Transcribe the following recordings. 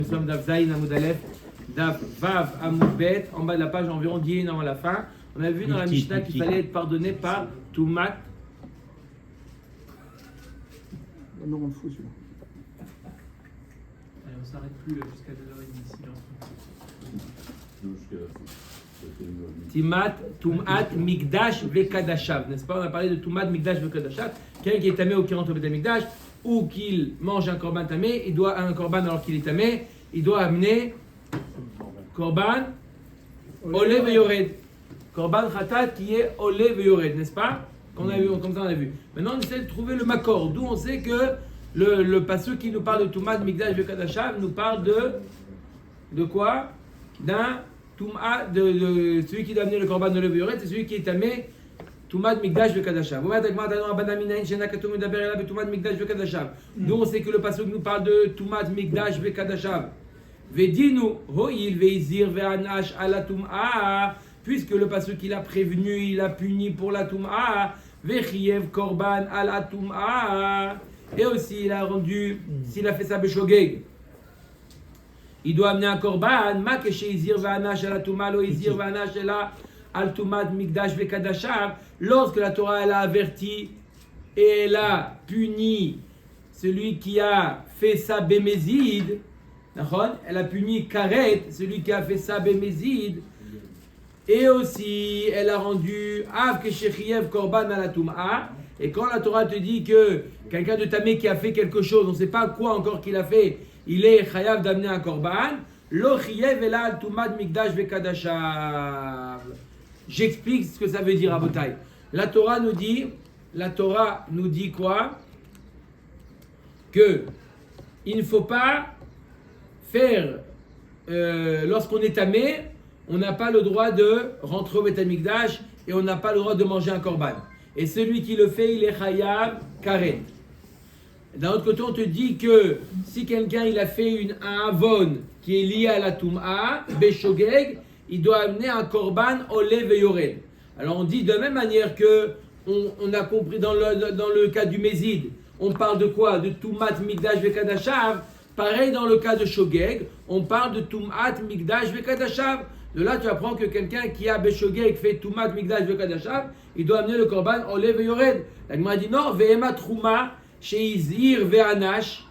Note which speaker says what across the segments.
Speaker 1: Nous sommes Daf Zayin Amoud Aleph, Daf Vav Amoud Bet, en bas de la page, environ 10 lignes avant la fin. On a vu dans la Mishnah qu'il fallait être pardonné par Toumat.
Speaker 2: Non, on le fout celui-là.
Speaker 3: Allez, on s'arrête plus jusqu'à 2h30
Speaker 1: Timat, Tumat, Mikdash, Vekadashav. N'est-ce pas? On a parlé de Tumat, Mikdash, Vekadashav. Quelqu'un qui est tamé ou qui rentre au Beth Mikdash, ou qu'il mange un korban tamé, il doit un korban alors qu'il est tamé, il doit amener korban, Ole Veyored. Korban Khatat qui est Ole Veyored, n'est-ce pas? Qu'on a vu, comme ça on a vu. Maintenant on essaie de trouver le makor, d'où on sait que le passage qui nous parle de Tumat, Mikdash, Vekadashav nous parle de quoi? D'un Tum'a, de celui qui doit amener le korban de Levéoret, c'est celui qui est tamé, Tumat Mikdash Vekadashav. Nous on sait que le passage nous parle de Tumat Mikdash Vekadashav. Vedinu ho'il veizir ve'anash ala Tum'a, puisque le passage qu'il a prévenu, il a puni pour la Tum'a, vechiev korban ala Tum'a, et aussi il a rendu, s'il a fait ça beshogeg, il doit amener un korban, ma keshe izir va'anash ala Tum'a, lo izir va'anash ala al Tumat Mikdash Vekadashav, lorsque la Torah elle a averti et elle a puni celui qui a fait ça bémézid, elle a puni Karet, celui qui a fait ça bémézid, et aussi elle a rendu Av Keshechiev Korban ala Tum'a. Et quand la Torah te dit que quelqu'un de tamé qui a fait quelque chose, on ne sait pas quoi encore qu'il a fait, il est chayav d'amener un korban, lo chiev ela al Tumat Mikdash Vekadashav. J'explique ce que ça veut dire à Botaï. La Torah nous dit quoi? Que il ne faut pas faire, lorsqu'on est tamé, on n'a pas le droit de rentrer au Beth Amikdash et on n'a pas le droit de manger un korban. Et celui qui le fait, il est chayav karet. D'un autre côté, on te dit que si quelqu'un il a fait un avon qui est lié à la Tum'a, beshogeg, il doit amener un korban ole veyored. Alors on dit de la même manière que on a compris dans le cas du Mézid, on parle de quoi? De Tumat Mikdash Vekadashav. Pareil dans le cas de Shogeg, on parle de Tumat Mikdash Vekadashav. De là tu apprends que quelqu'un qui a Beshogeg fait Tumat Mikdash Vekadashav, il doit amener le korban ole veyored. La Gemara dit non, ve'ema truma sheizir ve'anash,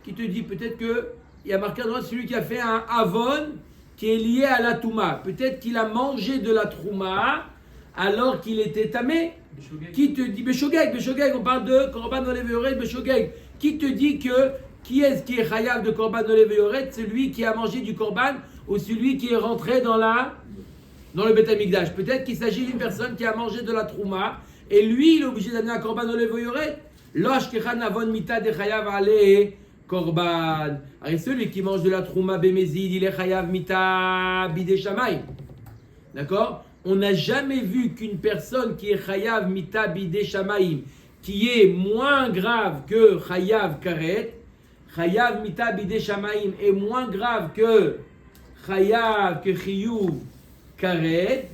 Speaker 1: qui te dit peut-être que il y a marqué dans celui qui a fait un avon qui est lié à la Touma. Peut-être qu'il a mangé de la Trouma alors qu'il était tamé. Qui te dit Beshogeg, on parle de Korban Ole Veyored, Beshogeg. Qui te dit que qui est-ce qui est chayav de Korban Ole Veyored? Celui qui a mangé du Korban ou celui qui est rentré dans le Beth Amikdash? Peut-être qu'il s'agit d'une personne qui a mangé de la Trouma et lui il est obligé d'amener un Korban Ole Veyored. Losh kechan avon mita de chayav ale korban. Et celui qui mange de la trouma bémézid, il est chayav mita bidei shamayim. D'accord? On n'a jamais vu qu'une personne qui est chayav mita bidei shamayim, qui est moins grave que chayav karet, chayav mita bidei shamayim est moins grave que chayav que chiyuv karet.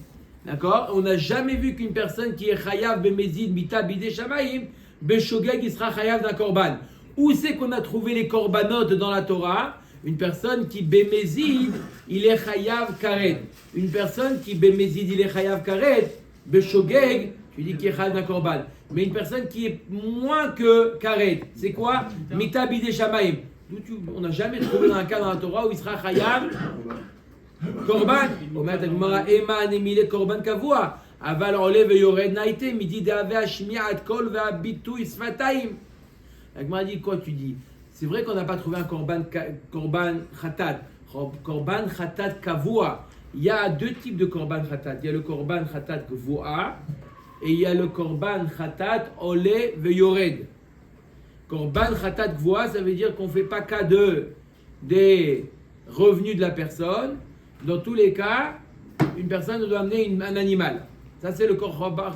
Speaker 1: D'accord? On n'a jamais vu qu'une personne qui est chayav bémézid mita bidei shamayim, beshogeg, il sera chayav d'un korban. Où c'est qu'on a trouvé les corbanotes dans la Torah? Une personne qui bémézid, il est chayav karet. Une personne qui bémézid, il est chayav karet. Beshogeg, tu dis qu'il est chayav d'un korban. Mais une personne qui est moins que karet, c'est quoi? Mita bidei shamayim. On n'a jamais trouvé dans un cas dans la Torah où il sera chayav korban. Omer Gemara ema nemile korban kavua. Aval ole veyored naite midi deave hashmiat kol vehabitu isfataim. La Gemara dit quoi? Tu dis c'est vrai qu'on n'a pas trouvé un korban khatat. Korban khatat kavua. Il y a deux types de korban khatat. Il y a le korban khatat kavua et il y a le korban khatat ole veyored. Korban khatat kavua, ça veut dire qu'on ne fait pas cas des revenus de la personne. Dans tous les cas, une personne doit amener un animal. Ça c'est le korban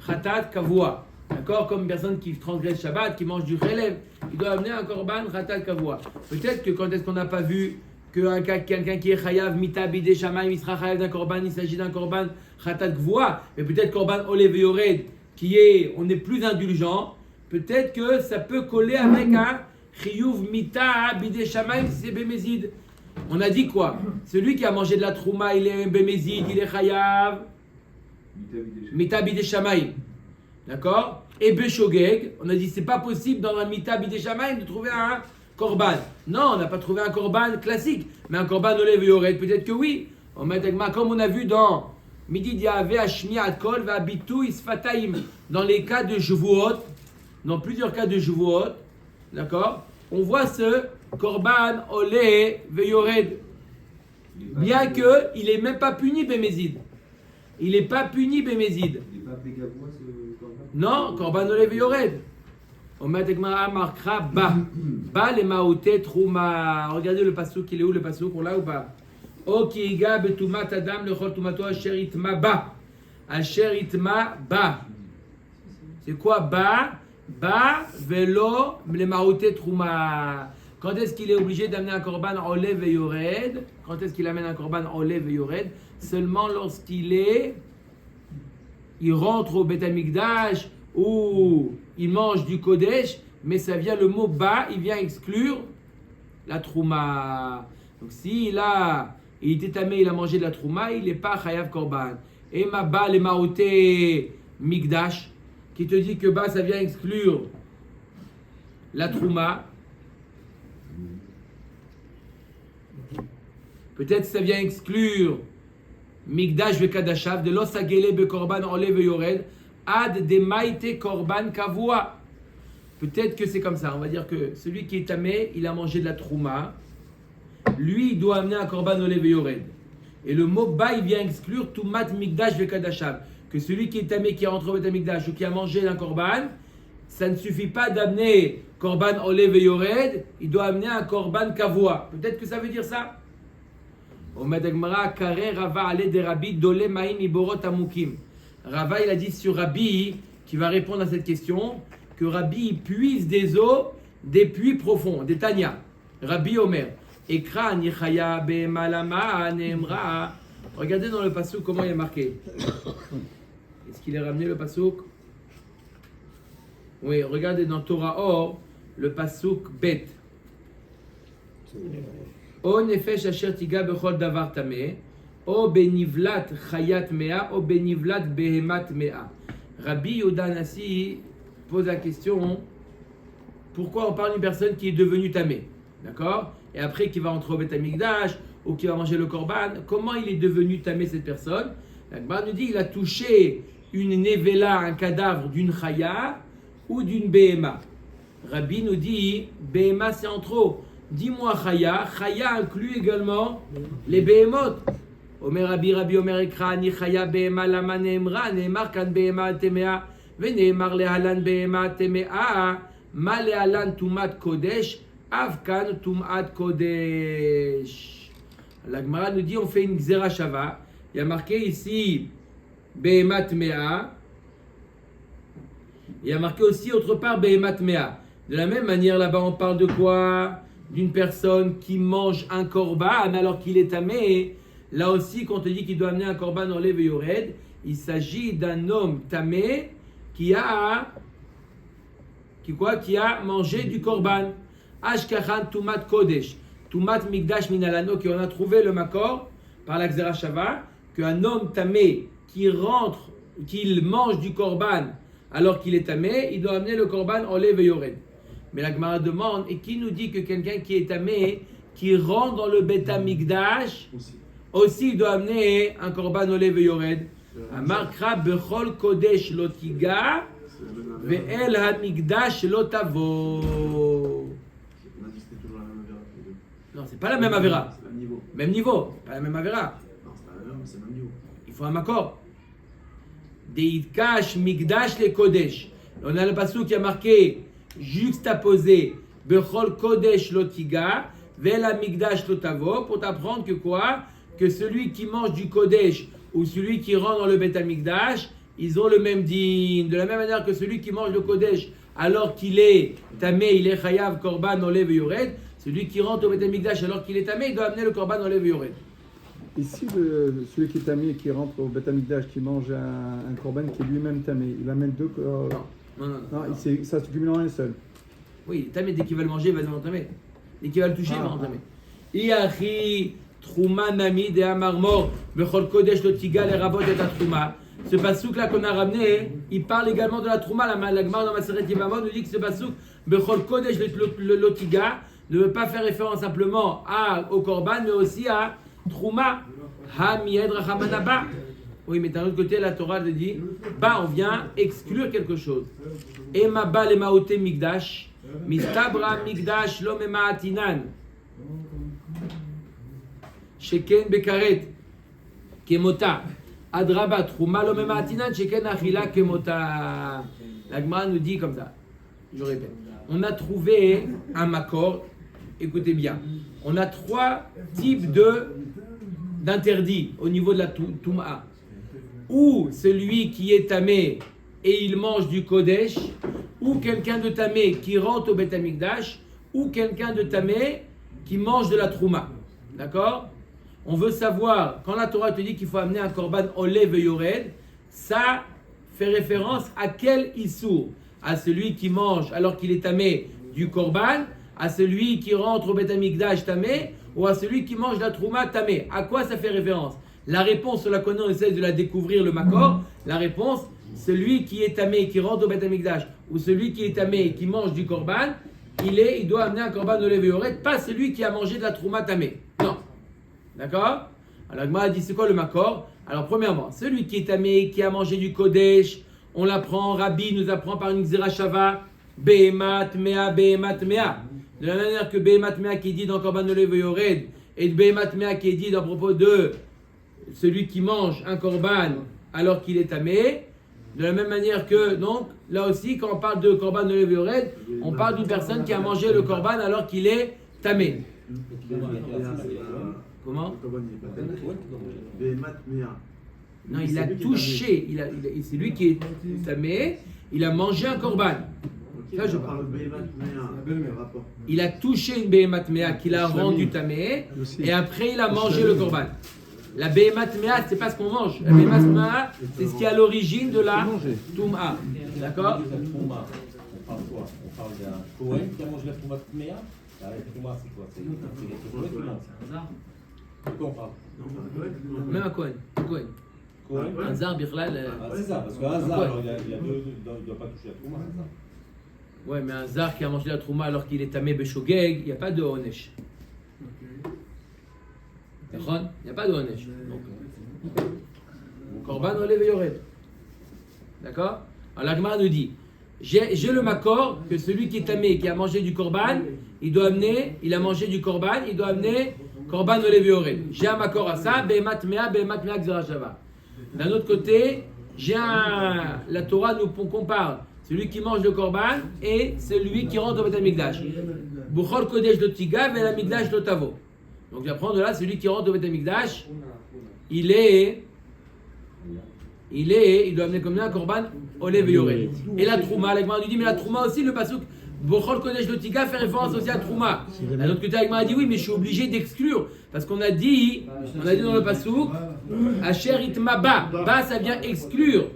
Speaker 1: khatat kavua. D'accord? Comme une personne qui transgresse Shabbat, qui mange du relève, il doit amener un korban khatat kavua. Peut-être que quand est-ce qu'on n'a pas vu que quelqu'un qui est chayav mita bidei shamayim, il sera chayav d'un korban, il s'agit d'un korban khatat kavua, mais peut-être korban ole veyored, on est plus indulgent, peut-être que ça peut coller avec un Chiyuv mita bidei shamayim si c'est bémézid. On a dit quoi? Celui qui a mangé de la trouma, il est un bémézid, il est chayav. Mita bidei shamayim. D'accord? Et beshogeg, on a dit c'est pas possible dans un mita bidei shamayim de trouver un korban. Non, on n'a pas trouvé un korban classique, mais un korban olev et yored, peut-être que oui. Comme on a vu dans Midi Diave Ashmiat Kol va Bitu Isfataim, dans les cas de Shavuot, dans plusieurs cas de Shavuot, d'accord, on voit ce korban olev et yored, bien que il est même pas puni bémézid. Il n'est pas puni bémézid.
Speaker 4: Il n'est pas appelé Gavois ce corban?
Speaker 1: Non, korban olev et yored. On met Gemara marquera ba les maouté trouma. Regardez le passouk, il est où le passouk? On l'a ou pas? O ki iga betumat adam lechol tumato asher itma ba. Asher itma ba. C'est quoi ba? Ba velo les maouté trouma. Quand est-ce qu'il est obligé d'amener un korban olev et yored? Quand est-ce qu'il amène un korban olev et yored? Seulement lorsqu'il rentre au Beth Amikdash ou il mange du Kodesh, mais ça vient, le mot ba, il vient exclure la trouma. Donc s'il était tamé, il a mangé de la trouma, il n'est pas chayav korban. Et ma ba, les maoté mikdash, qui te dit que ba, ça vient exclure la trouma. Peut-être que ça vient exclure mikdash ve kadashav, de l'osagele be korban olev ve yored, ad de maïté korban kavua. Peut-être que c'est comme ça. On va dire que celui qui est tamé, il a mangé de la trouma. Lui, il doit amener un korban olev et yored. Et le mot ba, il vient exclure tout mat mikdash vekadashav. Que celui qui est tamé, qui rentre au bet mikdash ou qui a mangé un korban, ça ne suffit pas d'amener korban olev et yored. Il doit amener un korban kavua. Peut-être que ça veut dire ça. Omed kare rava ale de rabbi dole maim iborot amukim. Rava, il a dit sur Rabbi, qui va répondre à cette question, que Rabbi puise des eaux, des puits profonds, des Tanya. Rabbi Omer. Ekra nichaya be malama nemra. Regardez dans le passouk comment il est marqué. Est-ce qu'il est ramené le passouk? Oui, regardez dans Torah Or, le passouk bet. O nefesh asher tiga bechol davar tameh. O benivlat chayat mea, o benivlat behemat mea. Rabbi Yehuda Hanassi pose la question, pourquoi on parle d'une personne qui est devenue tamée, d'accord? Et après qui va entrer au Beth Amikdash, ou qui va manger le korban, comment il est devenu tamé cette personne? La Gemara nous dit, il a touché une nevela, un cadavre d'une chaya, ou d'une behema. Rabbi nous dit, behema c'est en trop. Dis-moi chaya, chaya inclut également les behemot. Omer Rabbi Omer Ekra ni chaya behema lama neemra neemar kan behema temea veneemar lehalan behema temea ma lehalan tumat kodesh avkan tumat kodesh. La Gemara nous dit on fait une xera shava. Il y a marqué ici behema temea. Il y a marqué aussi autre part behema temea. De la même manière là-bas on parle de quoi? D'une personne qui mange un korban alors qu'il est tamé. Là aussi, quand on te dit qu'il doit amener un korban olev et yored, il s'agit d'un homme tamé qui a mangé du korban. Ashkachan tumat kodesh, tumat mikdash minalano, qui on a trouvé le makor par la Xera Shava, qu'un homme tamé qui mange du korban alors qu'il est tamé, il doit amener le korban olev et yored. Mais la Gemara demande, et qui nous dit que quelqu'un qui est tamé, qui rentre dans le Beth Amikdash, aussi il doit amener un korban olev et yored. Amarkra bechol kodesh lotiga ve'el hamikdash lotavo.
Speaker 4: On a dit que c'était toujours la même avéra.
Speaker 1: Non, c'est pas la même avéra.
Speaker 4: C'est le même niveau.
Speaker 1: Même niveau, pas la même avéra.
Speaker 4: Non, c'est pas la même, mais c'est le même niveau.
Speaker 1: Il faut un makor. Deitkash mikdash le kodesh. On a le passage qui a marqué juxtaposé bechol kodesh lotiga ve'el hamikdash lotavo, pour t'apprendre que quoi? Que celui qui mange du Kodesh ou celui qui rentre dans le Beth Amikdash, ils ont le même din. De la même manière que celui qui mange le Kodesh alors qu'il est tamé, il est chayav korban olev et yored. Celui qui rentre au Beth Amikdash alors qu'il est tamé, il doit amener le korban olev et yored.
Speaker 2: Ici, celui qui est tamé, qui rentre au Beth Amikdash, qui mange un korban qui est lui-même tamé, il amène deux corps.
Speaker 1: Non.
Speaker 2: Ça se cumule en un seul.
Speaker 1: Oui, tamé, dès qu'il va le manger, il va le entamer. Dès qu'il va le toucher, il va entamer. Iachi, Trouma, Nami, de Amarmor, Bechol Kodesh, Lotiga, les rabots et la Trouma. Ce pasouk là qu'on a ramené, il parle également de la Trouma. La Gemara dans Maseret Yevamot nous dit que ce pasouk, Bechol Kodesh, Lotiga, ne veut pas faire référence simplement au Korban, mais aussi à Trouma. Ha Mied Rachamanaba. Oui, mais d'un autre côté, la Torah le dit, on vient exclure quelque chose. Ema ba le maote migdash, mistabra migdash lo memaatinan. Sheken bekaret, kemota. Adraba trouma lo memaatinan, sheken achila kemota. La Gemara nous dit comme ça, je répète. On a trouvé un makor, écoutez bien. On a 3 types d'interdits au niveau de la Touma. Ou celui qui est tamé et il mange du Kodesh, ou quelqu'un de tamé qui rentre au Beth Amikdash, ou quelqu'un de tamé qui mange de la Trouma. D'accord? On veut savoir, quand la Torah te dit qu'il faut amener un korban olev et yored, ça fait référence à quel issour? À celui qui mange alors qu'il est tamé du korban, à celui qui rentre au Beth Amikdash tamé, ou à celui qui mange de la Trouma tamé. À quoi ça fait référence? La réponse, on la connaît, on essaie de la découvrir, le makor. La réponse, celui qui est tamé, qui rentre au Beth Amikdash, ou celui qui est tamé et qui mange du korban, il doit amener un korban de levé oret, pas celui qui a mangé de la trouma tamé. Non. D'accord? Alors, Gemara dit, c'est quoi le makor? Alors, premièrement, celui qui est tamé, qui a mangé du kodesh, on l'apprend, Rabbi nous apprend par une xerashava, behemat mea, behemat mea. De la manière que behemat mea qui est dit dans korban de levé oret, et de behemat mea qui est dit dans propos de celui qui mange un korban alors qu'il est tamé, de la même manière que, donc, là aussi, quand on parle de korban de levé ored, on parle d'une personne qui a mangé le korban alors qu'il est tamé. Comment? Non, il a touché, c'est lui qui est tamé, il a mangé un korban. Ça, je parle. Il a touché une behemat mea qu'il a rendu tamé, et après il a mangé le korban. La behemat mea, c'est pas ce qu'on mange. La behemat mea, c'est ce qui est à l'origine de la touma. D'accord?
Speaker 5: On parle d'un Cohen qui a mangé la touma mea. La touma, c'est quoi? C'est les Cohen qui mangent. De quoi on parle?
Speaker 1: Même un Cohen. Un zar, birlal.
Speaker 5: C'est ça, parce qu'un zar, il ne doit pas toucher la touma, c'est ça.
Speaker 1: Ouais, mais un zar qui a mangé la trouma alors qu'il est tamé beshogeg, il n'y a pas de onesh. Il n'y a pas de onesh. Korban olev et yored. D'accord? Alors la Gemara nous dit, j'ai le makor que celui qui est tamé, qui a mangé du korban, il a mangé du korban, il doit amener korban olev et yored. J'ai un makor à ça, behemat mea xerashava. D'un autre côté, la Torah nous compare celui qui mange le korban et celui qui rentre au Beth Amikdash. Buchol kodesh lo tigav et la migdash lo tavo. Donc j'apprends de là, celui qui rentre au Beth Amikdash, il doit amener comme un korban olev et yored. Et la trouma, la Gemara nous dit, mais la trouma aussi, le pasuk Buchol kodesh lo tigav fait référence aussi à la trouma. D'un autre côté, la Gemara dit oui, mais je suis obligé d'exclure parce qu'on a dit dans le pasuk, Asher itma ba, ça vient exclure.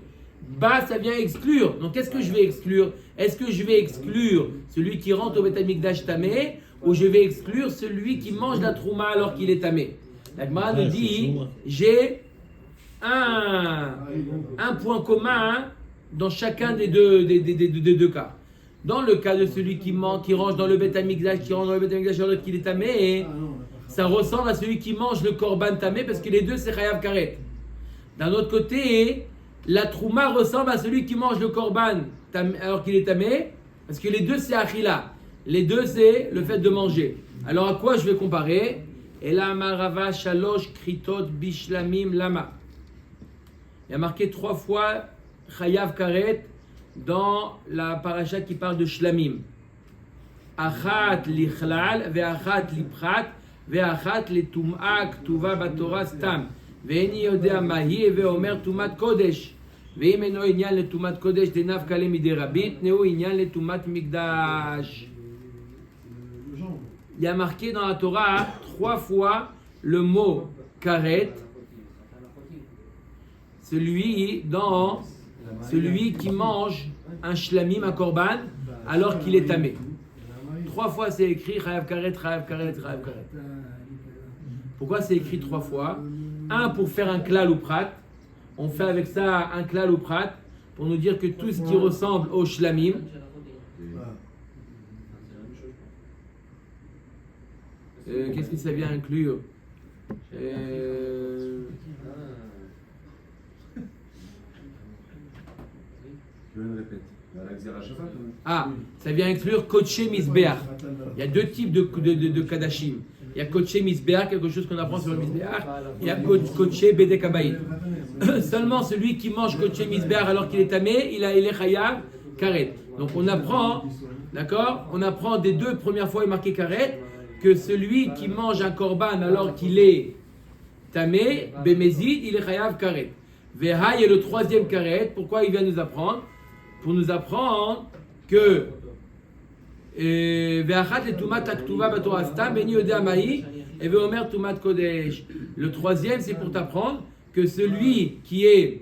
Speaker 1: Ça vient exclure. Donc qu'est-ce que je vais exclure? Est-ce que je vais exclure celui qui rentre au Beth Amikdash tamé, ou je vais exclure celui qui mange la trouma alors qu'il est tamé? La Gemara nous dit, j'ai un point commun dans chacun des deux cas. Dans le cas de celui qui range dans le Beth Amikdash, alors qu'il est tamé, ça ressemble à celui qui mange le korban tamé parce que les deux c'est chayav karet. D'un autre côté, la trouma ressemble à celui qui mange le korban alors qu'il est tamé, parce que les deux c'est achila, les deux c'est le fait de manger. Alors à quoi je vais comparer? Et là, marava shalosh kritot bishlamim lama. Il y a marqué 3 fois chayav karet dans la paracha qui parle de shlamim. Achat lichlal ve'achat liprat ve'achat letum'a ktuva batorah stam. ואיני יודע מה היא, ואומר תומת קודש. ואם אינו עניין לתומת קודש, דנף קלה מדי רבית, נהו עניין לתומת מקדש. Il y a marqué dans la Torah 3 fois le mot karet, celui qui mange un shlamim, un korban, alors qu'il est tamé. 3 fois c'est écrit Chayav Karet, Chayav Karet, Chayav Karet. Pourquoi c'est écrit 3 fois? Un, pour faire un klal ou prat. On fait avec ça un klal ou prat pour nous dire que tout ce qui ressemble au shlamim, qu'est-ce que ça vient inclure? Ça vient inclure Koché Misbeach. Il y a 2 types de Kadashim. Il y a Koché Misbeach, quelque chose qu'on apprend sur le Misbeach. Il y a Koché Bedek Habayit. Seulement celui qui mange Koché Misbeach alors qu'il est tamé, il est Chayav Karet. Donc on apprend, d'accord? On apprend des 2 premières fois, il est marqué Karet, que celui qui mange un korban alors qu'il est tamé, Bemezid, il est Chayav Karet. Veha est le 3e Karet. Pourquoi il vient nous apprendre? Pour nous apprendre que le 3e, c'est pour t'apprendre que celui qui est,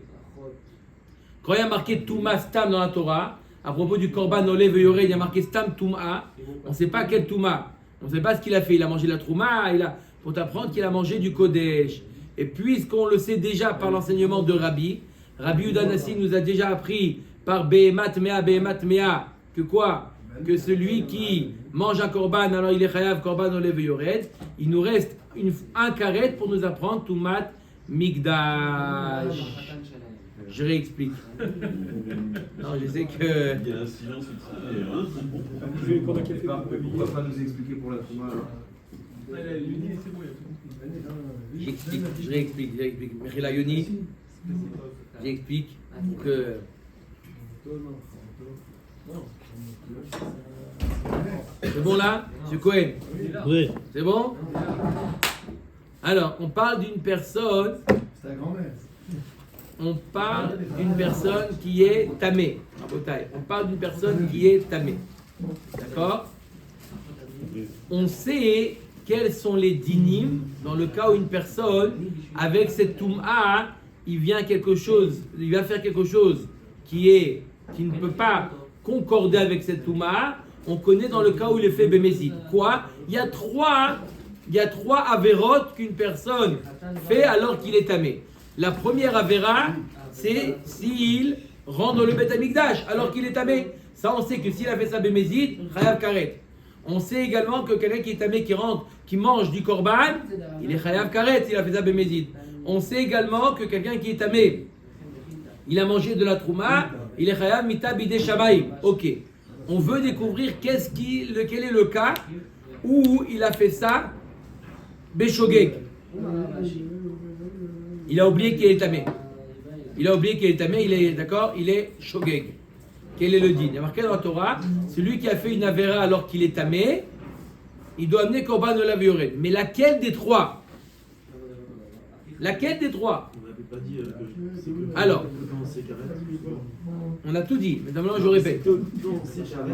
Speaker 1: quand il y a marqué Touma Stam dans la Torah, à propos du Korban Olé Veyoré, il y a marqué Stam Touma, on ne sait pas quel Touma, on ne sait pas ce qu'il a fait, il a mangé la Trouma, pour t'apprendre qu'il a mangé du Kodesh. Et puisqu'on le sait déjà par l'enseignement de Rabbi Yehuda Nassi nous a déjà appris par Behemat Mea, que quoi? Que celui qui mange un korban, alors il est chayav korban olev yored. Il nous reste un karet pour nous apprendre Tumat Mikdash. Je réexplique. Non, je sais que...
Speaker 4: Il y a un silence Pourquoi pas nous expliquer pour la Trouma alors?
Speaker 1: J'explique, je réexplique. Mechila Yoni, j'explique que... C'est bon là, M. Cohen?
Speaker 6: Oui.
Speaker 1: C'est bon? Alors, on parle d'une personne.
Speaker 3: C'est ta grand-mère.
Speaker 1: On parle d'une personne qui est tamée. On parle d'une personne qui est tamée. D'accord? On sait quels sont les dinim dans le cas où une personne, avec cette toum'a, il vient faire quelque chose qui ne peut pas concorder avec cette touma. On connaît dans le cas où il est fait bémézid. Quoi? Il y a trois avérotes qu'une personne fait alors qu'il est tamé. La première avéra, c'est s'il rentre dans le Beth Amikdash alors qu'il est tamé. Ça, on sait que s'il a fait ça bémézid, chayav karet. On sait également que quelqu'un qui est tamé, qui mange du korban, il est chayav karet s'il a fait ça bémézid. On sait également que quelqu'un qui est tamé, il a mangé de la trouma, il est chayav mita bidei shamayim. Ok. On veut découvrir quel est le cas où il a fait ça béshogeg. Il a oublié qu'il est tamé. Il est d'accord, il est shogeg. Quel est le din? Il y a marqué dans la Torah, celui qui a fait une avéra alors qu'il est tamé, il doit amener korban de la vioret. Mais laquelle des trois?
Speaker 4: On n'avait pas dit que
Speaker 1: alors,
Speaker 4: quand c'est carré,
Speaker 1: on a tout dit, mais maintenant je répète.
Speaker 4: quand c'est carré,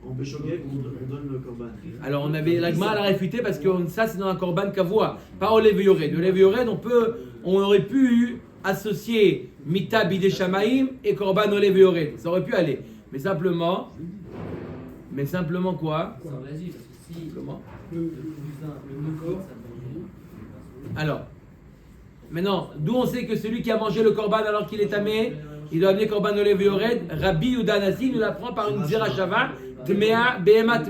Speaker 4: en Béchogek, on donne le korban.
Speaker 1: Alors la Gemara l'a réfuté parce que ça c'est dans un korban kavua, pas au Lev Yored. Le Lev Yored, on aurait pu associer Mita Bidei Shamaim et korban au Lev Yored. Ça aurait pu aller. Mais simplement quoi? Comment? Alors, maintenant, d'où on sait que celui qui a mangé le korban alors qu'il est tamé, il doit amener korban olev yored. Rabbi Yehuda Nassi nous l'apprend par une zera shava, tmea, behemat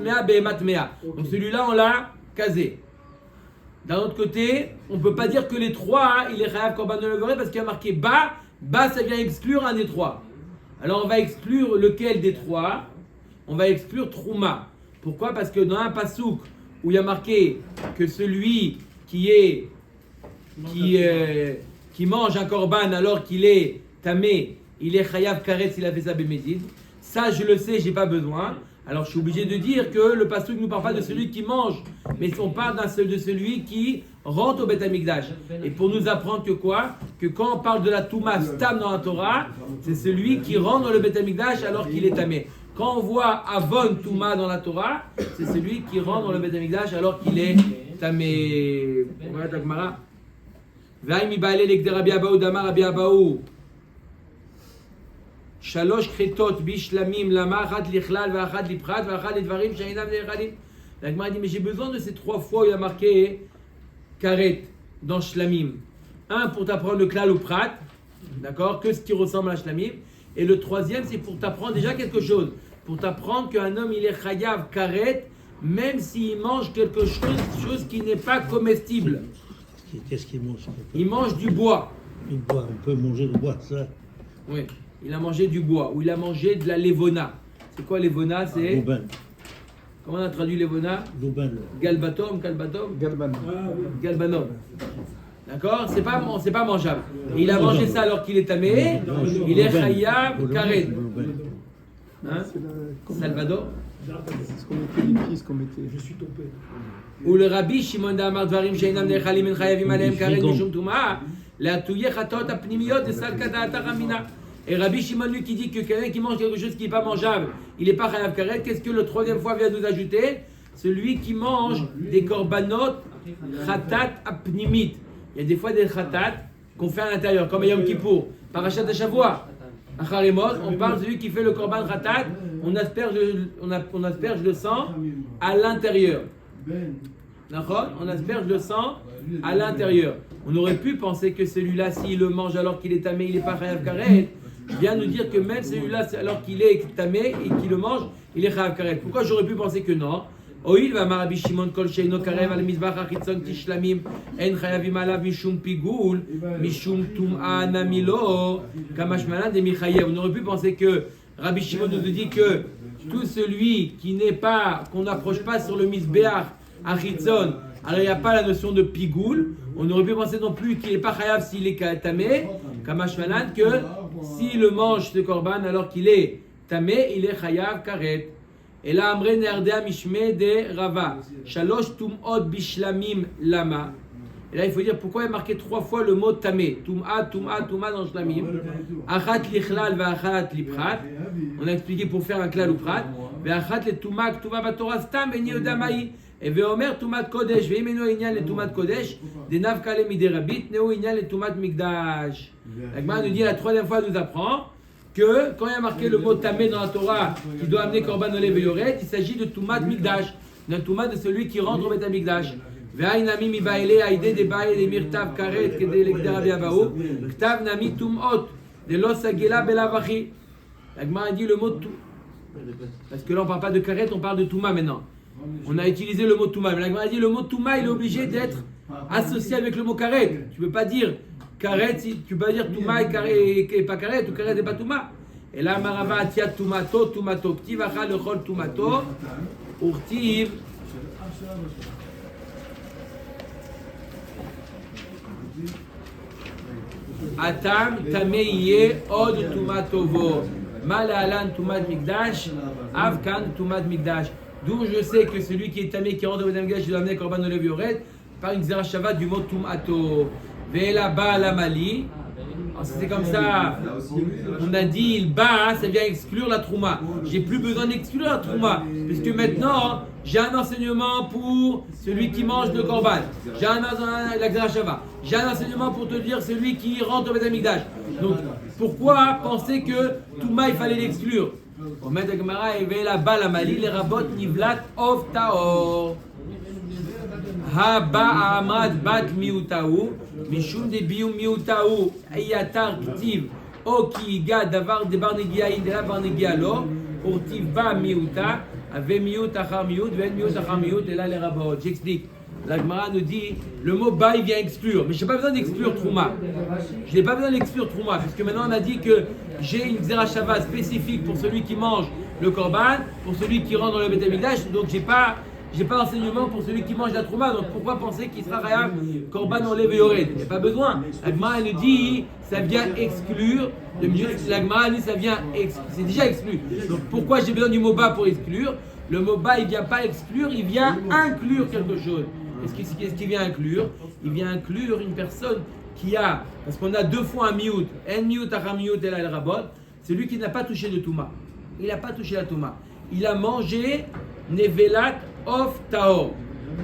Speaker 1: mea. Donc celui-là, on l'a casé. D'un autre côté, on ne peut pas dire que les trois, il est chayav korban olev yored parce qu'il y a marqué ba, ça vient exclure un des trois. Alors on va exclure lequel des trois? On va exclure trouma. Pourquoi? Parce que dans un pasouk où il y a marqué que celui qui mange un korban alors qu'il est tamé, il est chayav karet s'il a fait ça bémézid. Ça, je le sais, j'ai pas besoin. Alors, je suis obligé de dire que le pasuk ne nous parle pas de celui qui mange, mais on parle de celui qui rentre au Beth Amikdash. Et pour nous apprendre que quoi? Que quand on parle de la Touma Stam dans la Torah, c'est celui qui rentre dans le Beth Amikdash alors qu'il est tamé. Quand on voit Avon Touma dans la Torah, c'est celui qui rentre dans le Beth Amikdash alors qu'il est tamé. Voilà ta Gemara. Vaï mi ba'ale l'ekder Rabbi Abaou damar Rabbi Abaou. Shalosh kretot bishlamim lama achat lichlal ve'achat liprat ve'achat lidvarim she'inam ne'echalim. La Gemara dit mais j'ai besoin de ces 3 fois où il y a marqué karet dans shlamim. Un pour t'apprendre le klal ou prat, d'accord, que ce qui ressemble à shlamim. Et le 3e c'est pour t'apprendre déjà quelque chose, pour t'apprendre qu'un homme il est chayav karet même s'il mange quelque chose qui n'est pas comestible.
Speaker 6: Qu'est-ce qu'il mange?
Speaker 1: Il mange du bois.
Speaker 6: Du bois, on peut manger du bois, ça.
Speaker 1: Oui, il a mangé du bois, ou il a mangé de la levona. C'est quoi levona? C'est...
Speaker 6: Loubain.
Speaker 1: Comment on a traduit levona?
Speaker 6: Loubain.
Speaker 1: Galbatum. Galbanom. D'accord? C'est pas mangeable. Et il a mangé ça alors qu'il est tamé, il est chayav karet. Hein? Salvador?
Speaker 2: C'est ce qu'on mettait, les pieds, ce qu'on mettait.
Speaker 3: Je suis tombé.
Speaker 1: Ou le rabbi Shimon d'Amar Dvarim Sheinam Nechalim En Chayavim Aleim Karet Mishum Tuma La Touye Chatot Apnimiyot et Salkata Ataramina. Et Rabbi Shimon lui qui dit que quelqu'un qui mange quelque chose qui n'est pas mangeable, il n'est pas Chayav Karet. Qu'est-ce que le 3e fois vient nous ajouter? Celui qui mange des korbanot Chatat Apnimit. Il y a des fois des Chatat qu'on fait à l'intérieur, comme Yom Kippour, Parashat Hashavua. Acharemot, on parle de celui qui fait le korban Chatat, on asperge le sang à l'intérieur. D'accord? On asperge le sang à l'intérieur. On aurait pu penser que celui-là, s'il le mange alors qu'il est tamé, il n'est pas chayav karet. Vient nous dire que même celui-là, alors qu'il est tamé et qu'il le mange, il est chayav karet. Pourquoi j'aurais pu penser que non? Oil va Rabbi Shimon kol sheino karev al mizbach achitzon tishlamim en chayavim alav mishum pigul mishum tum'a namilo kamash malan de michayev. On aurait pu penser que Rabbi Shimon nous dit que tout celui qui n'est pas, qu'on n'approche pas sur le mizbeach achitzon, alors il n'y a pas la notion de pigoul. On aurait pu penser non plus qu'il n'est pas chayav s'il est tamé, kamash malan, que s'il le mange ce korban alors qu'il est tamé, il est chayav karet. Et là, Amre Nerdea Mishme de Rava. Shalosh Tum'ot Bishlamim Lama. Et là, il faut dire pourquoi il y a marqué 3 fois le mot tamé. Tum'a dans Shlamim. Achat lichlal ve'achat liprat. On a expliqué pour faire un klal ou prat. Ve'achat le tum'a k'tuva batorah stam eni odamai. Et ve'omer tumat kodesh. Ve'imeno inyan le tumat kodesh. Denav kale miderabit. Neo inyan le tumat migdash. La Gemara nous dit la 3e fois, nous apprend que quand il y a marqué le mot tamé dans la Torah qui doit amener korban olev et yoret, il s'agit de tumat migdash, d'un tumat de celui qui rentre au Bet HaMikdash. Ve'ain nami mi baile aide de baile de mirtav karet kede lekder abiavao, ktav nami tumot de los agela belavachi. La Gemara dit le mot tout. Parce que là on parle pas de karet, on parle de tuma maintenant. On a utilisé le mot tuma. Mais la Gemara dit le mot tuma il est obligé d'être associé avec le mot karet. Tu peux pas dire karet, si tu peux pas dire Touma et pas karet, ou karet et pas Touma. Et là, Marava Atiat Tumato, Ktiv Acha Lechol Tumato, Urtiv. Atam Tameye Od Tumatovo. Malalan Tumat Mikdash, Avkan Tumat Mikdash. D'où je sais que celui qui est tamé, qui rentre au Bet HaMikdash, il doit amener Korban Olev Yoret par une Zerachava du mot Tumato. Ve'ela ba la mali. C'est comme ça. On a dit il ba, ça vient exclure la trouma. J'ai plus besoin d'exclure la trouma, puisque maintenant j'ai un enseignement pour celui qui mange le korban. J'ai un la grachava. J'ai un enseignement pour te dire celui qui rentre au Bet HaMikdash. Donc pourquoi penser que trouma il fallait l'exclure? On met la Gemara et ve'ela ba la mali les rabot nivlat of taor. Haba amad bat miutaou. Mishum de biou miutaou ayatar ktiv oki ga davar de barnegia in de la barnegia lo urtiv ba miuta ave miut achar miut ven miut achar miut et là les rabot. J'explique. La Gemara nous dit le mot ba il vient exclure, mais je n'ai pas besoin d'exclure trouma. Je n'ai pas besoin d'exclure trouma, puisque maintenant on a dit que j'ai une zerachava spécifique pour celui qui mange le korban, pour celui qui rentre dans le Bet HaMikdash, donc j'ai pas d'enseignement pour celui qui mange la trouma, donc pourquoi penser qu'il sera chayav korban olev et yored? Il n'y a pas besoin. La Gemara nous dit ça vient exclure. La Gemara nous dit ça vient c'est déjà exclu. Donc pourquoi j'ai besoin du mot ba pour exclure? Le mot ba il vient pas exclure, il vient inclure quelque chose. Qu'est-ce qu'il vient inclure? Il vient inclure une personne qui a, parce qu'on a 2 fois un miout, un miout achar miout et là el rabot, celui qui n'a pas touché de touma. Il n'a pas touché la touma. Il a mangé nevelat of taor.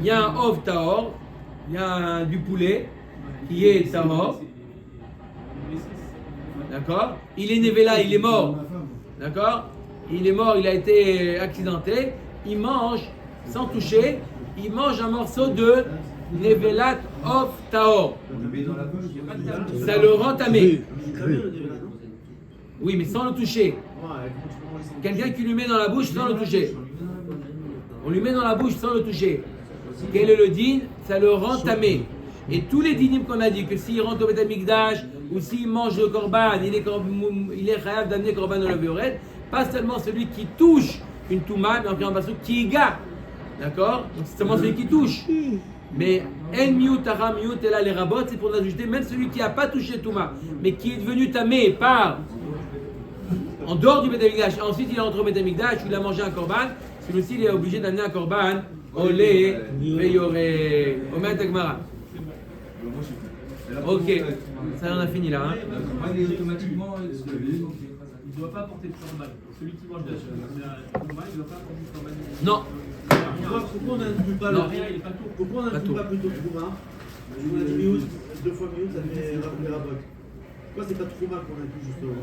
Speaker 1: Il y a un of taor, il y a du poulet qui est taor. D'accord? Il est nevela, il est mort. d'accord? Il est mort, il a été accidenté, il mange sans toucher, il mange un morceau de Nevelat of Taor. Ça le rend tamé. Oui, mais sans le toucher. Quelqu'un qui lui met dans la bouche sans le toucher. On lui met dans la bouche sans le toucher. Quel est le din? Ça le rend tamé. Et tous les dinim qu'on a dit, que s'il rentre au Beth Amikdash, ou s'il mange le korban, il est chayav d'amener korban au levéoret, pas seulement celui qui touche une touma, mais en un basou qui égare. D'accord? Donc c'est seulement celui qui touche. Mais en miut, ara miut, et là les rabots, c'est pour ajouter même celui qui n'a pas touché touma, mais qui est devenu tamé par en dehors du Beth Amikdash. Ensuite il rentre au Beth Amikdash, il a mangé un korban, celui-ci il est obligé d'amener un korban au lait, veyoré, au Ma'at Gemara. Ok, ça on a fini là. Hein.
Speaker 3: Il est automatiquement exclu. Il ne doit pas porter de korban. Celui qui mange de la korban, il ne doit pas porter de korban.
Speaker 1: Non.
Speaker 4: Pourquoi on n'inclut pas pourquoi on n'inclut pas plutôt Trouma? On a dit Miout, 2 fois Miout, ça fait les rabots. Pourquoi c'est pas Trouma qu'on inclut justement?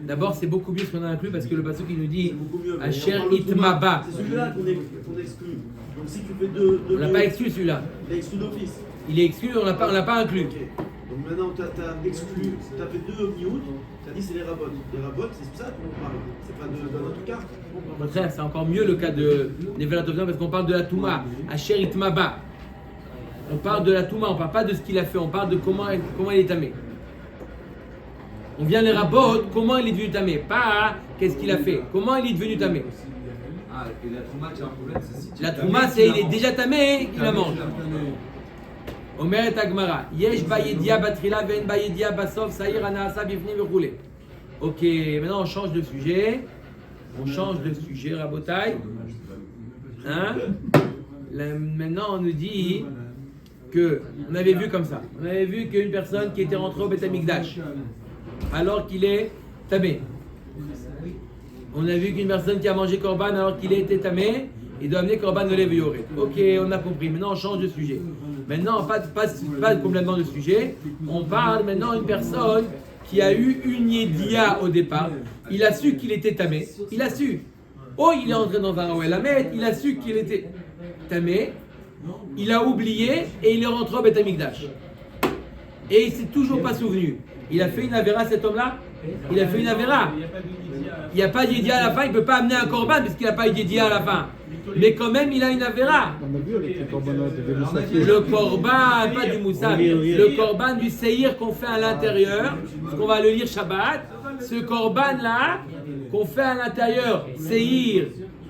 Speaker 1: D'abord, c'est beaucoup mieux ce qu'on a inclus parce que le pasuk qui nous dit
Speaker 4: à
Speaker 1: Asher itmaba.
Speaker 4: C'est celui-là qu'on exclut. Donc si tu fais deux
Speaker 1: On l'a pas exclu celui-là.
Speaker 4: Il est exclu d'office.
Speaker 1: Il est exclu, on l'a pas inclus.
Speaker 4: Okay. Donc maintenant, tu as exclu, tu as fait 2 miout, tu as dit c'est les rabots. Les rabots, c'est pour ça qu'on parle. C'est pas d'un autre cas.
Speaker 1: Au contraire, c'est encore mieux le cas de Nevelat Ovna parce qu'on parle de la Touma. Asher itmaba. On parle de la Touma, on parle pas de ce qu'il a fait, on parle de comment il est tamé. On vient les rabots, comment il est devenu tamé, pas qu'est-ce qu'il a fait, comment il est devenu tamé.
Speaker 7: Ah, et la Trouma, tu as un problème, c'est si tu
Speaker 1: La Trouma, c'est il est déjà tamé, il la mange. Omer et Agmara, Yesh bayedia batrila ven bayedia basof saïr anaasa bifni veroulé. Ok, maintenant on change de sujet. On change de sujet, Rabotai. Hein? Là, maintenant on nous dit que, on avait vu comme ça, on avait vu qu'une personne qui était rentrée au Beth Amikdash, alors qu'il est tamé. On a vu qu'une personne qui a mangé korban alors qu'il était tamé, il doit amener korban de levéoré. Ok, on a compris. Maintenant, on change de sujet. Maintenant, pas complètement de sujet. On parle maintenant d'une personne qui a eu une yédia au départ. Il a su qu'il était tamé. Il a su. Oh, il est entré dans un Oel Hamed. Il a su qu'il était tamé. Il a oublié et il est rentré au Beth Amikdash. Et il s'est toujours pas souvenu. Il a fait une avéra, cet homme-là? Il a fait une avéra. Il n'y a pas d'idéa à la fin, il ne peut pas amener un korban puisqu'il n'a pas eu d'idéa à la fin. Mais quand même, il a une avéra.
Speaker 2: On a vu avec les korbanot de Moussafir.
Speaker 1: Le korban, pas du moussaf, le korban du seir qu'on fait à l'intérieur, parce qu'on va le lire Shabbat. Ce korban-là, qu'on fait à l'intérieur, seir,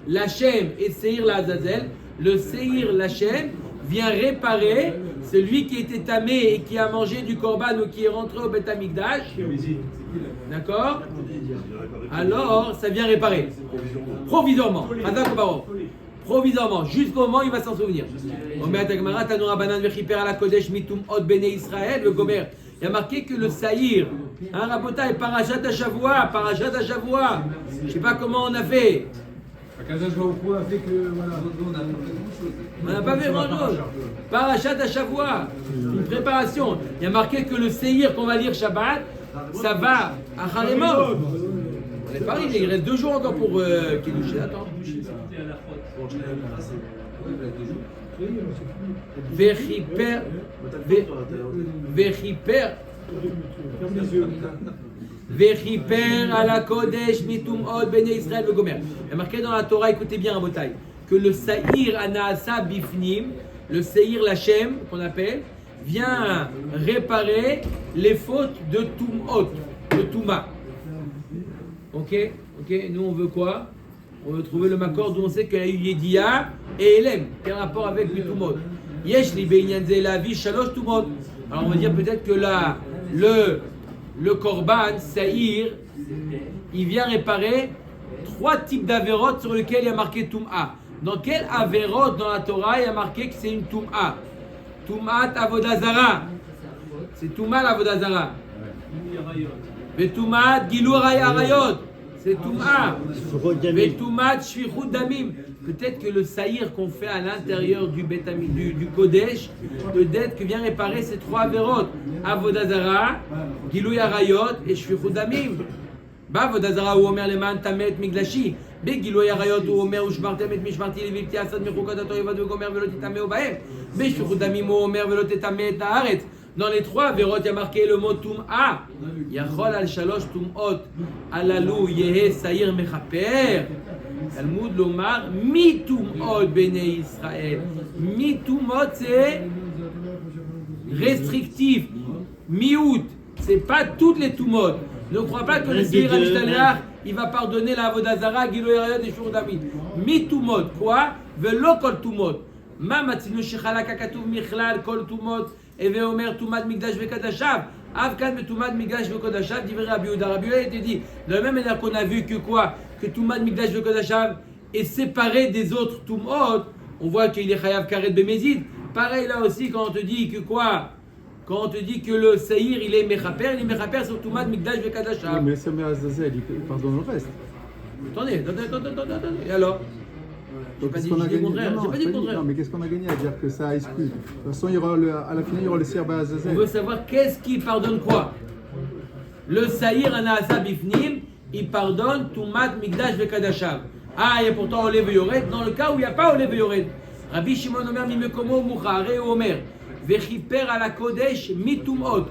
Speaker 1: lachem et seir la azazel, le seir lachem vient réparer celui qui était tamé et qui a mangé du korban ou qui est rentré au Beth Amikdash. D'accord? Alors, ça vient réparer. Provisoirement. Provisoirement. Jusqu'au moment où il va s'en souvenir. Il y a marqué que le saïr, hein, Rabotai, Parashat Hashavua. Je ne sais pas comment on a fait.
Speaker 7: on a fait que. Voilà.
Speaker 1: On n'a pas fait grand-chose. Parashat Hashavua, une préparation. Il y a marqué que le séhir qu'on va lire Shabbat, ça va à Harimot. On est pas arrivé, il reste 2 jours encore pour Kiddushin. Attends. Vechiper à la Kodesh mitum od bene Israël vegomer. Il y a marqué dans la Torah, écoutez bien Rabotai, que le Saïr Anaasa Bifnim, le Saïr Lachem qu'on appelle, vient réparer les fautes de Tumot, de Touma. Ok, nous on veut quoi? On veut trouver le Makor d'où on sait qu'il y a eu Yedia et Elem. Quel rapport avec le Tumot? Yesh li be'inyan ze la vie shalosh Tumot. Alors on va dire peut-être que là, le Korban, Saïr, il vient réparer 3 types d'Averot sur lesquels il y a marqué Tum'a. Dans quel Averot dans la Torah il y a marqué que c'est une Tum'a? Tum'at Avodazara. C'est Tum'a l'Avodazara. Et Tum'at Gilur Arayot. c'est Touma. Vetoumat Shvichut Damim. Peut-être que le saïr qu'on fait à l'intérieur du Kodesh, peut-être que vient réparer ces trois avérotes. Avodazara, Gilou Yarayot et Shvichut Damim. Avodazara ou Omer Leman Tamet Miglashi. Begilou Yarayot ou Omer Ushmartem et Mishmarti Levilti Asad Mechukot Atoyevad Vegomer Velot Tameo Baem. Shvichut Damim ou Omer Velot Tamet Haaret. Dans les trois avérotes, il y a marqué le mot Tum'a. Yachol al shalosh Tum'ot. Alalou Yehe Saïr Mechaper. Talmud Lomar, Mitumot Bene Israël. Mitumot, c'est restrictif. Miout, c'est pas toutes les tumot. Ne crois pas que le Seir al il va pardonner la Avodazara, Gilo Yarayot et Shur Damim. Mitumot, quoi? Velo kol tumot. Ma matzinu shechala kakatuv michlal kol tumot. Eve Omer Tumad Migdash Vekadashav. Avkan Tumad Migdash Vekadashav. Divrei Rabbi Yehuda. Rabbi Yehuda était dit, de la même manière qu'on a vu que quoi? Que Tumad Migdash Vekadashav est séparé des autres Tumot. On voit qu'il est Chayav Karet Bemezid. Pareil là aussi quand on te dit que quoi? Quand on te dit que le Seir il est Mechaper, il est Mechaper sur Tumad Migdash Vekadashav.
Speaker 2: Mais c'est Azazel, il pardonne le reste.
Speaker 1: Attendez. Et alors?
Speaker 2: Donc,
Speaker 1: J'ai
Speaker 2: qu'est-ce
Speaker 1: pas
Speaker 2: qu'on a
Speaker 1: dit le
Speaker 2: gagné?
Speaker 1: contraire.
Speaker 2: Non,
Speaker 1: J'ai pas dit le contraire.
Speaker 2: non, mais qu'est-ce qu'on a gagné à dire que ça exclut? De toute façon, il y aura à la fin, il y aura le Seir
Speaker 1: On
Speaker 2: Azazel.
Speaker 1: veut savoir qu'est-ce qui pardonne quoi. Le Saïr Anaasa Bifnim, il pardonne Tumat Migdash Vekadashav. Ah, il y a pourtant Olev Yored. Dans le cas où il n'y a pas Olev Yored, Rabbi Shimon Omer Mimekomo Mouchare Omer Vechiper à la Kodesh Mitumot.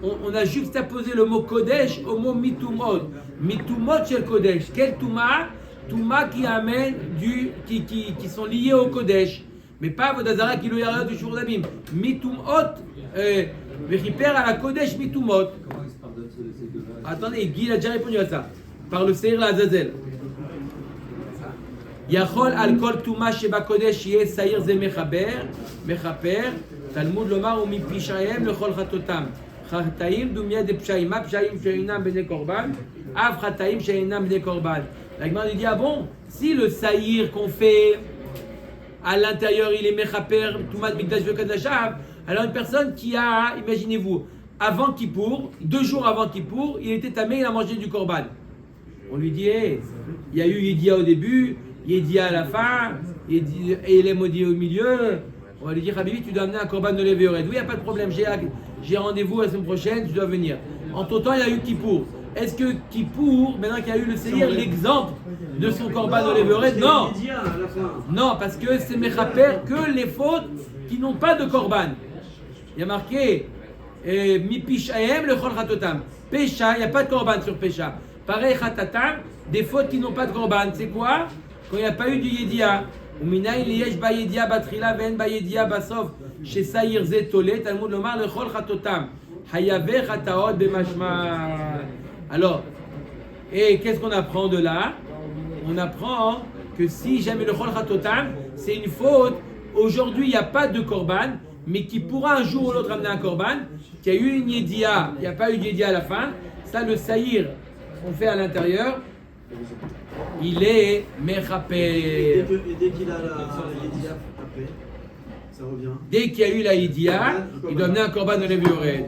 Speaker 1: On a juxtaposé le mot Kodesh au mot Mitumot. Mitumot chez le Kodesh. Quel Touma? Touma qui amène qui sont liés au Kodesh. Mais pas Vodazara qui le yara du Shur Damim. Mitumot, Vechiper à la Kodesh Mitumot. Attendez, Guy il a déjà répondu à ça. Par le Seir Azazel. Yachol al kol Touma sheba Kodesh yeh Saïr ze Mechaper. Talmud lomar ou mi pishaim lechol chatotam. Chataim dumia de pshaim. Ma pshaim sheinam bene korban. Av chataim sheinam bene korban. La Gemara lui dit, ah bon, si le saïr qu'on fait à l'intérieur, il est mechaper, Tumad Mikdash Vekadashav, alors une personne qui a, imaginez-vous, avant Kippour, 2 jours avant Kippour, il était tamé, il a mangé du korban. On lui dit, hey, il y a eu Yedia au début, Yedia à la fin, et il est maudit au milieu. On va lui dire, Habibi, tu dois amener un korban de Lévéored. Oui, il n'y a pas de problème, j'ai rendez-vous la semaine prochaine, je dois venir. En tout temps, il y a eu Kippour. Est-ce que Kippour, maintenant qu'il y a eu le Seir, l'exemple de son korban de Lévéored? Non. Non, parce que c'est mechaper que les fautes qui n'ont pas de korban. Il y a marqué mi pishaem le chol chatotam. Pécha, il n'y a pas de korban sur pécha. Pareil chatatam, des fautes qui n'ont pas de korban. C'est quoi? Quand il n'y a pas eu du yedia. Umina il yesh ba yedia batrila ven ba yedia basof chez Saïr zetole Talmud lomar le chol chatotam. Hayave chataot bemashma. Alors, et qu'est-ce qu'on apprend de là? On apprend que si jamais le chol chatotam, c'est une faute, aujourd'hui il n'y a pas de korban, mais qui pourra un jour ou l'autre amener un korban, qu'il y a eu une yedia, il n'y a pas eu de yedia à la fin, ça le saïr qu'on fait à l'intérieur, il est mechaper.
Speaker 4: Et dès qu'il a la yedia après, ça revient.
Speaker 1: Dès qu'il y a eu la yedia, il doit amener un korban de Lévéored.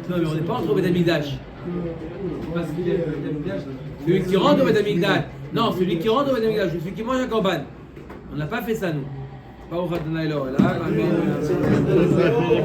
Speaker 1: Non, mais on n'est pas entre au Beth Amikdash. Celui qui rentre au Beth Amikdash. Non, celui qui rentre au Beth Amikdash, celui qui mange un korban. On n'a pas fait ça, nous. Pas au Khatana Elo.